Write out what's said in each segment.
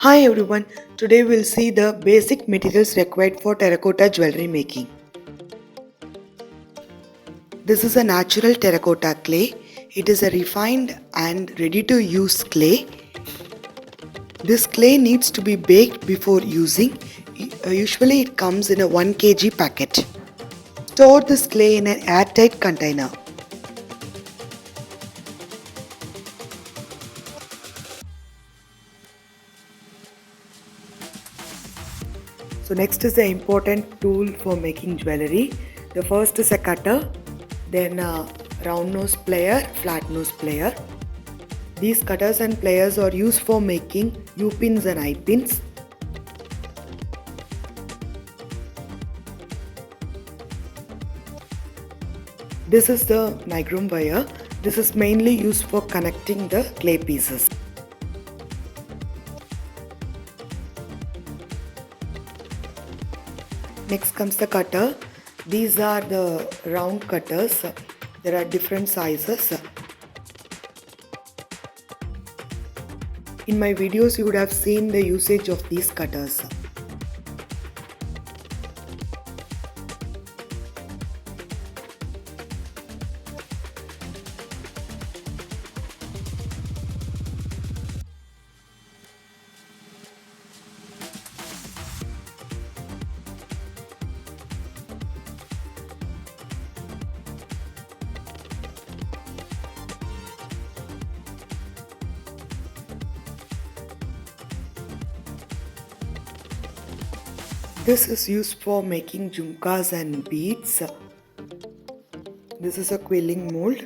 Hi everyone, today we'll see the basic materials required for terracotta jewelry making. This is a natural terracotta clay. It is a refined and ready to use clay. This clay needs to be baked before using. Usually it comes in a 1 kg packet. Store this clay in an airtight container. So next is the important tool for making jewelry. The first is a cutter, then a round nose plier, flat nose plier. These cutters and pliers are used for making U-pins and I-pins. This is the nigrum wire. This is mainly used for connecting the clay pieces. Next comes the cutter. These are the round cutters. There are different sizes. In my videos you would have seen the usage of these cutters. This is used for making jhumkas and beads. This is a quilling mold.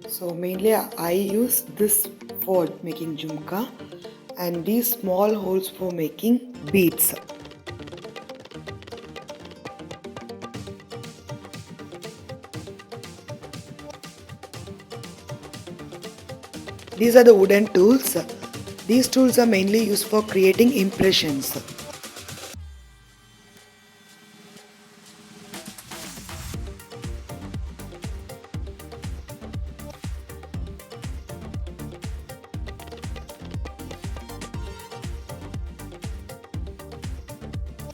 So mainly I use this for making jhumka and these small holes for making beads. These are the wooden tools. These tools are mainly used for creating impressions.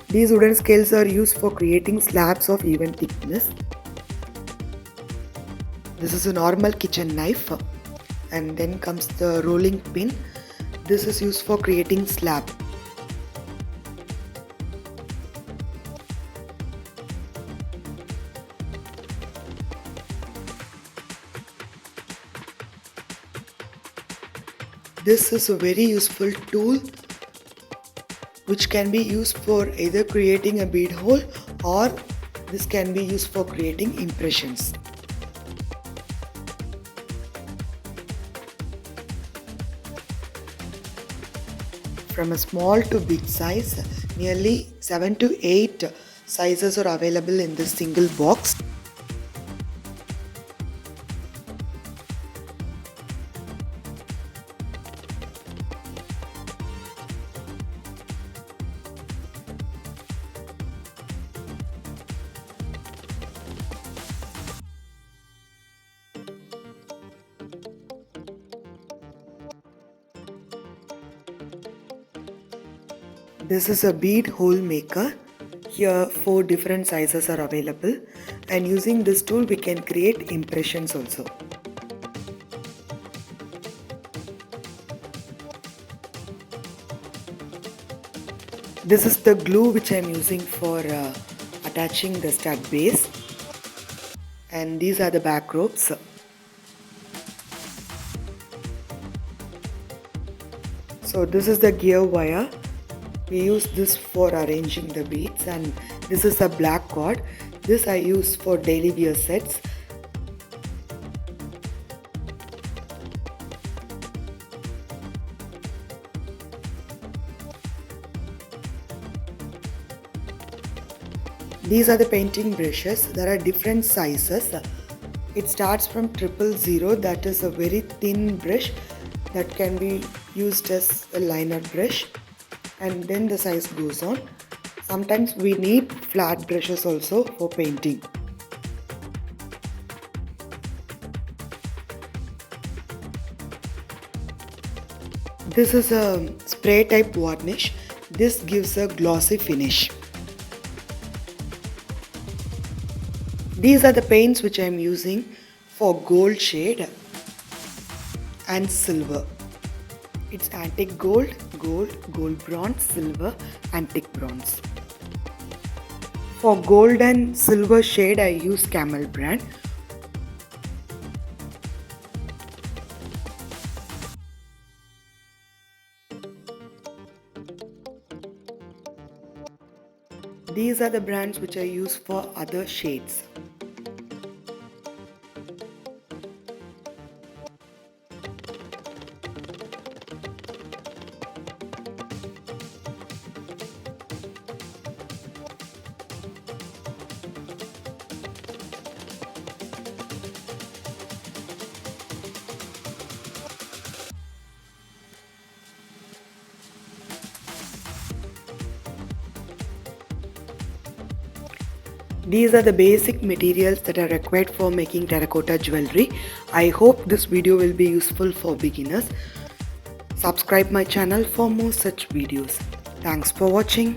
These wooden scales are used for creating slabs of even thickness. This is a normal kitchen knife, and then comes the rolling pin. This is used for creating slab. This is a very useful tool which can be used for either creating a bead hole or this can be used for creating impressions. From a small to big size, nearly 7 to 8 sizes are available in this single box. This is a bead hole maker. Here 4 different sizes are available, and using this tool we can create impressions also. This is the glue which I am using for attaching the stud base, and these are the back ropes. So this is the gear wire. We use this for arranging the beads, and this is a black cord. This I use for daily wear sets. These are the painting brushes. There are different sizes. It starts from 000, that is a very thin brush that can be used as a liner brush, and then the size goes on. Sometimes we need flat brushes also for painting. This is a spray type varnish. This gives a glossy finish. These are the paints which I am using for gold shade and silver. It's antique gold, gold bronze, silver, antique bronze. For gold and silver shade I use Camel brand. These are the brands which I use for other shades. These are the basic materials that are required for making terracotta jewelry. I hope this video will be useful for beginners. Subscribe my channel for more such videos. Thanks for watching.